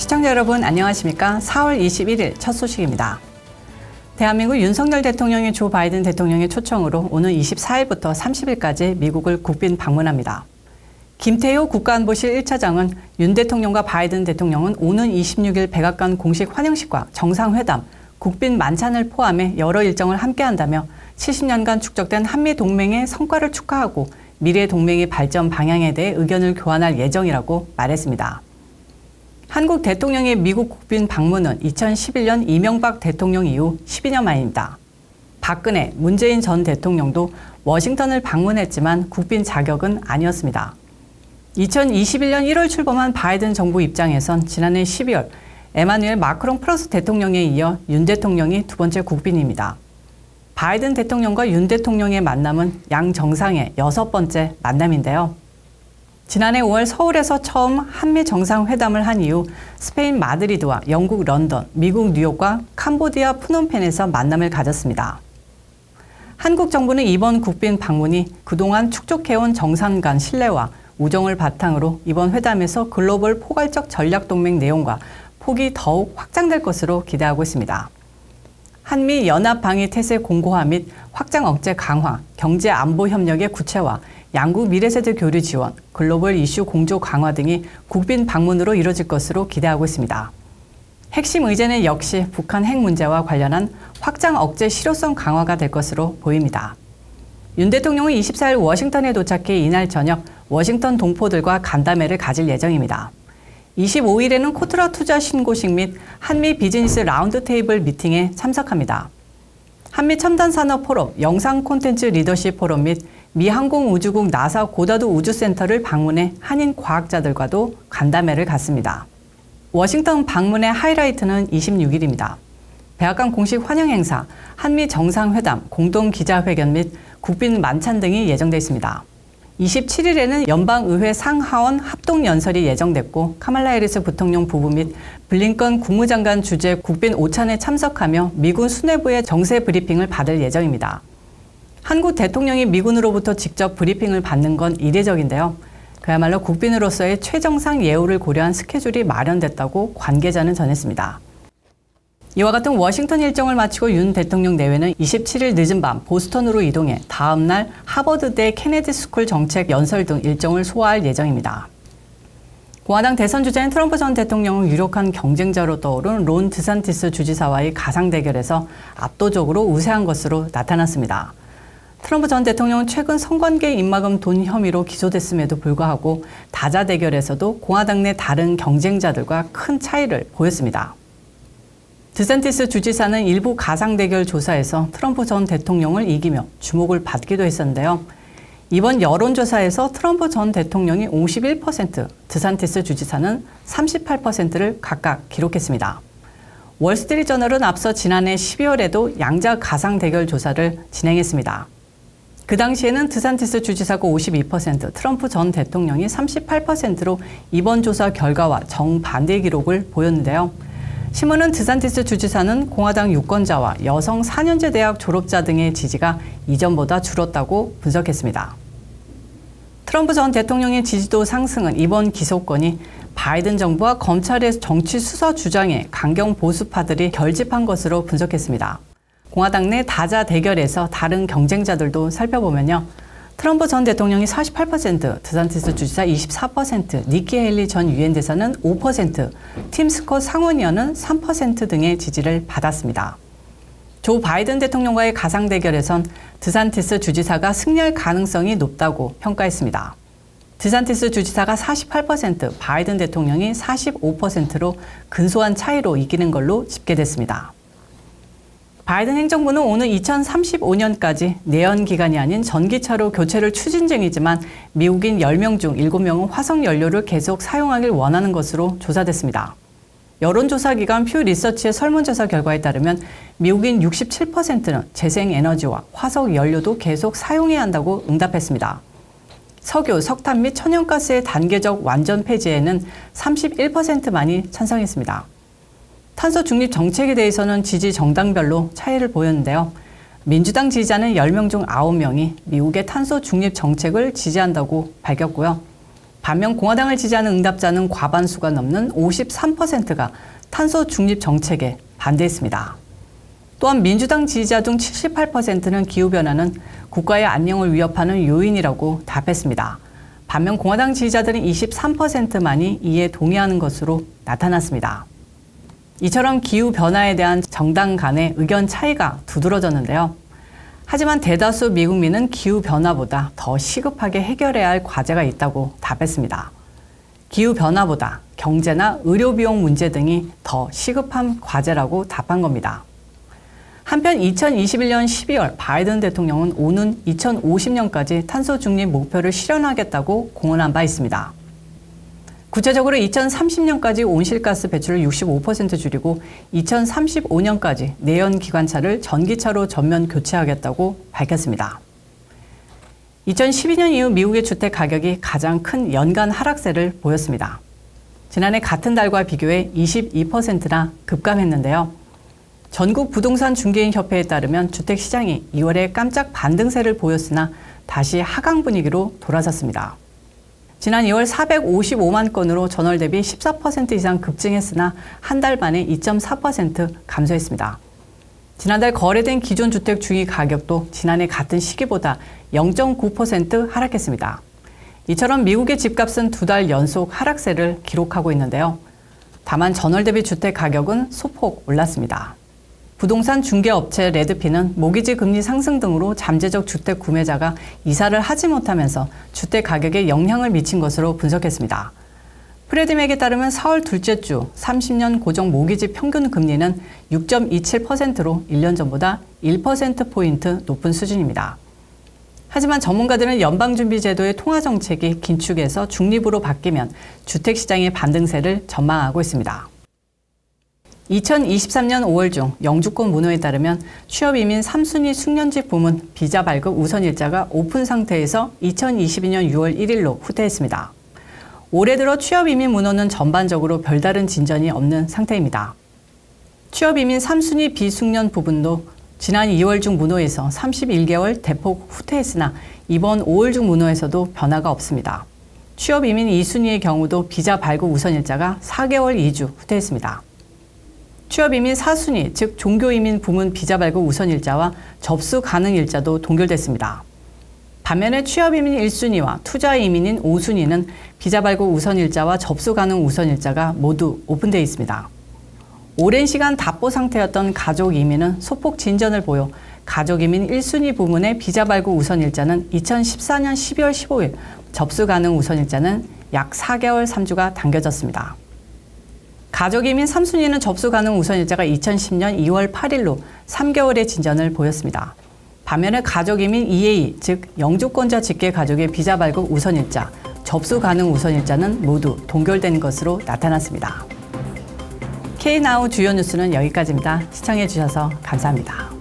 시청자 여러분 안녕하십니까? 4월 21일 첫 소식입니다. 대한민국 윤석열 대통령이 조 바이든 대통령의 초청으로 오는 24일부터 30일까지 미국을 국빈 방문합니다. 김태효 국가안보실 1차장은 윤 대통령과 바이든 대통령은 오는 26일 백악관 공식 환영식과 정상회담, 국빈 만찬을 포함해 여러 일정을 함께한다며 70년간 축적된 한미동맹의 성과를 축하하고 미래 동맹의 발전 방향에 대해 의견을 교환할 예정이라고 말했습니다. 한국 대통령의 미국 국빈 방문은 2011년 이명박 대통령 이후 12년 만입니다. 박근혜, 문재인 전 대통령도 워싱턴을 방문했지만 국빈 자격은 아니었습니다. 2021년 1월 출범한 바이든 정부 입장에선 지난해 12월 에마누엘 마크롱 프랑스 대통령에 이어 윤 대통령이 두 번째 국빈입니다. 바이든 대통령과 윤 대통령의 만남은 양 정상의 6번째 만남인데요. 지난해 5월 서울에서 처음 한미 정상회담을 한 이후 스페인 마드리드와 영국 런던, 미국 뉴욕과 캄보디아 프놈펜에서 만남을 가졌습니다. 한국 정부는 이번 국빈 방문이 그동안 축적해온 정상 간 신뢰와 우정을 바탕으로 이번 회담에서 글로벌 포괄적 전략동맹 내용과 폭이 더욱 확장될 것으로 기대하고 있습니다. 한미 연합 방위 태세 공고화 및 확장 억제 강화, 경제 안보 협력의 구체화, 양국 미래세대 교류 지원, 글로벌 이슈 공조 강화 등이 국빈 방문으로 이뤄질 것으로 기대하고 있습니다. 핵심 의제는 역시 북한 핵 문제와 관련한 확장 억제 실효성 강화가 될 것으로 보입니다. 윤 대통령은 24일 워싱턴에 도착해 이날 저녁 워싱턴 동포들과 간담회를 가질 예정입니다. 25일에는 코트라 투자 신고식 및 한미 비즈니스 라운드 테이블 미팅에 참석합니다. 한미 첨단 산업 포럼, 영상 콘텐츠 리더십 포럼 및 미 항공우주국 나사 고다도 우주센터를 방문해 한인 과학자들과도 간담회를 갖습니다. 워싱턴 방문의 하이라이트는 26일입니다. 백악관 공식 환영 행사, 한미 정상회담, 공동 기자회견 및 국빈 만찬 등이 예정돼 있습니다. 27일에는 연방의회 상하원 합동연설이 예정됐고 카말라 해리스 부통령 부부 및 블링컨 국무장관 주재 국빈 오찬에 참석하며 미군 수뇌부의 정세 브리핑을 받을 예정입니다. 한국 대통령이 미군으로부터 직접 브리핑을 받는 건 이례적인데요. 그야말로 국빈으로서의 최정상 예우를 고려한 스케줄이 마련됐다고 관계자는 전했습니다. 이와 같은 워싱턴 일정을 마치고 윤 대통령 내외는 27일 늦은 밤 보스턴으로 이동해 다음 날 하버드대 케네디 스쿨 정책 연설 등 일정을 소화할 예정입니다. 공화당 대선 주자인 트럼프 전 대통령은 유력한 경쟁자로 떠오른 론 드산티스 주지사와의 가상 대결에서 압도적으로 우세한 것으로 나타났습니다. 트럼프 전 대통령은 최근 성관계 입막음 돈 혐의로 기소됐음에도 불구하고 다자 대결에서도 공화당 내 다른 경쟁자들과 큰 차이를 보였습니다. 드산티스 주지사는 일부 가상 대결 조사에서 트럼프 전 대통령을 이기며 주목을 받기도 했었는데요. 이번 여론조사에서 트럼프 전 대통령이 51%, 드산티스 주지사는 38%를 각각 기록했습니다. 월스트리트저널은 앞서 지난해 12월에도 양자 가상 대결 조사를 진행했습니다. 그 당시에는 드산티스 주지사가 52%, 트럼프 전 대통령이 38%로 이번 조사 결과와 정반대 기록을 보였는데요. 신문은 드산티스 주지사는 공화당 유권자와 여성 4년제 대학 졸업자 등의 지지가 이전보다 줄었다고 분석했습니다. 트럼프 전 대통령의 지지도 상승은 이번 기소건이 바이든 정부와 검찰의 정치 수사 주장에 강경 보수파들이 결집한 것으로 분석했습니다. 공화당 내 다자 대결에서 다른 경쟁자들도 살펴보면요. 트럼프 전 대통령이 48%, 드산티스 주지사 24%, 니키 헤일리 전 유엔 대사는 5%, 팀 스콧 상원의원은 3% 등의 지지를 받았습니다. 조 바이든 대통령과의 가상 대결에선 드산티스 주지사가 승리할 가능성이 높다고 평가했습니다. 드산티스 주지사가 48%, 바이든 대통령이 45%로 근소한 차이로 이기는 걸로 집계됐습니다. 바이든 행정부는 오는 2035년까지 내연 기관이 아닌 전기차로 교체를 추진 중이지만 미국인 10명 중 7명은 화석 연료를 계속 사용하길 원하는 것으로 조사됐습니다. 여론조사 기관 퓨 리서치의 설문조사 결과에 따르면 미국인 67%는 재생에너지와 화석 연료도 계속 사용해야 한다고 응답했습니다. 석유, 석탄 및 천연가스의 단계적 완전 폐지에는 31%만이 찬성했습니다. 탄소 중립 정책에 대해서는 지지 정당별로 차이를 보였는데요. 민주당 지지자는 10명 중 9명이 미국의 탄소 중립 정책을 지지한다고 밝혔고요. 반면 공화당을 지지하는 응답자는 과반수가 넘는 53%가 탄소 중립 정책에 반대했습니다. 또한 민주당 지지자 중 78%는 기후변화는 국가의 안녕을 위협하는 요인이라고 답했습니다. 반면 공화당 지지자들은 23%만이 이에 동의하는 것으로 나타났습니다. 이처럼 기후변화에 대한 정당 간의 의견 차이가 두드러졌는데요. 하지만 대다수 미국민은 기후변화보다 더 시급하게 해결해야 할 과제가 있다고 답했습니다. 기후변화보다 경제나 의료비용 문제 등이 더 시급한 과제라고 답한 겁니다. 한편 2021년 12월 바이든 대통령은 오는 2050년까지 탄소 중립 목표를 실현하겠다고 공언한 바 있습니다. 구체적으로 2030년까지 온실가스 배출을 65% 줄이고 2035년까지 내연 기관차를 전기차로 전면 교체하겠다고 밝혔습니다. 2012년 이후 미국의 주택 가격이 가장 큰 연간 하락세를 보였습니다. 지난해 같은 달과 비교해 22%나 급감했는데요. 전국 부동산 중개인 협회에 따르면 주택 시장이 2월에 깜짝 반등세를 보였으나 다시 하강 분위기로 돌아섰습니다. 지난 2월 455만 건으로 전월 대비 14% 이상 급증했으나 한 달 만에 2.4% 감소했습니다. 지난달 거래된 기존 주택 중위 가격도 지난해 같은 시기보다 0.9% 하락했습니다. 이처럼 미국의 집값은 2달 연속 하락세를 기록하고 있는데요. 다만 전월 대비 주택 가격은 소폭 올랐습니다. 부동산 중개업체 레드피는 모기지 금리 상승 등으로 잠재적 주택 구매자가 이사를 하지 못하면서 주택 가격에 영향을 미친 것으로 분석했습니다. 프레드맥에 따르면 4월 둘째 주 30년 고정 모기지 평균 금리는 6.27%로 1년 전보다 1%포인트 높은 수준입니다. 하지만 전문가들은 연방준비제도의 통화정책이 긴축에서 중립으로 바뀌면 주택시장의 반등세를 전망하고 있습니다. 2023년 5월 중 영주권 문호에 따르면 취업이민 3순위 숙련직 부문 비자 발급 우선 일자가 오픈 상태에서 2022년 6월 1일로 후퇴했습니다. 올해 들어 취업이민 문호는 전반적으로 별다른 진전이 없는 상태입니다. 취업이민 3순위 비숙련 부분도 지난 2월 중 문호에서 31개월 대폭 후퇴했으나 이번 5월 중 문호에서도 변화가 없습니다. 취업이민 2순위의 경우도 비자 발급 우선 일자가 4개월 2주 후퇴했습니다. 취업이민 4순위, 즉 종교이민 부문 비자 발급 우선 일자와 접수 가능 일자도 동결됐습니다. 반면에 취업이민 1순위와 투자이민인 5순위는 비자 발급 우선 일자와 접수 가능 우선 일자가 모두 오픈되어 있습니다. 오랜 시간 답보 상태였던 가족 이민은 소폭 진전을 보여 가족 이민 1순위 부문의 비자 발급 우선 일자는 2014년 12월 15일, 접수 가능 우선 일자는 약 4개월 3주가 당겨졌습니다. 가족이민 3순위는 접수 가능 우선 일자가 2010년 2월 8일로 3개월의 진전을 보였습니다. 반면에 가족이민 2A, 즉 영주권자 직계 가족의 비자 발급 우선 일자, 접수 가능 우선 일자는 모두 동결된 것으로 나타났습니다. K나우 주요 뉴스는 여기까지입니다. 시청해 주셔서 감사합니다.